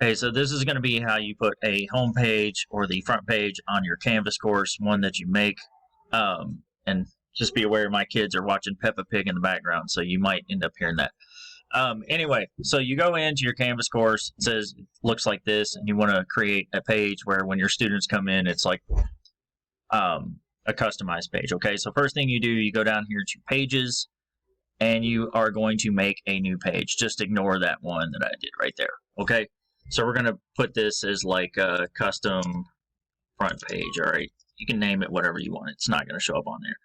Okay, so this is going to be how you put a home page or the front page on your Canvas course, one that you make. And just be aware my kids are watching Peppa Pig in the background, so you might end up hearing that. Anyway, so you go into your Canvas course, it says it looks like this, and you want to create a page where when your students come in, it's like a customized page. Okay, so first thing you do, you go down here to Pages, and you are going to make a new page. Just ignore that one that I did right there. Okay, so we're going to put this as like a custom front page. All right, you can name it whatever you want. It's not going to show up on there.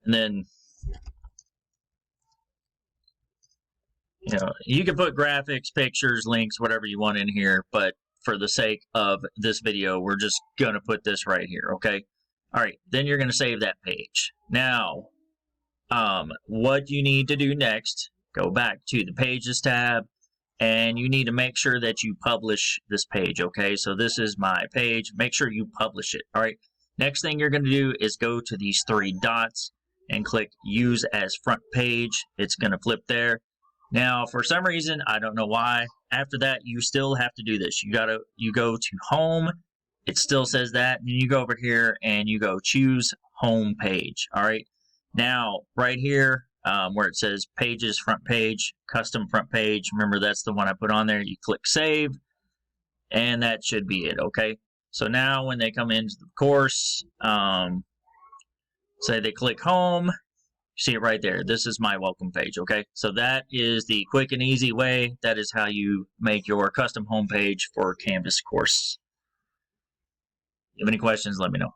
And then, you can put graphics, pictures, links, whatever you want in here, but for the sake of this video, we're just going to put this right here, okay? All right, then you're going to save that page. Now, what you need to do next, go back to the Pages tab, and you need to make sure that you publish this page, okay? So this is my page. Make sure you publish it, all right? Next thing you're going to do is go to these three dots and click Use as Front Page. It's going to flip there. Now, for some reason, I don't know why, after that, you still have to do this. You go to Home. It still says that. And you go over here and you go Choose Home Page, all right? Now, right here, where it says Pages, Front Page, Custom Front Page, remember that's the one I put on there. You click Save, and that should be it, okay? So now when they come into the course, say they click Home, you see it right there. This is my welcome page, okay? So that is the quick and easy way. That is how you make your custom home page for Canvas course. If you have any questions, let me know.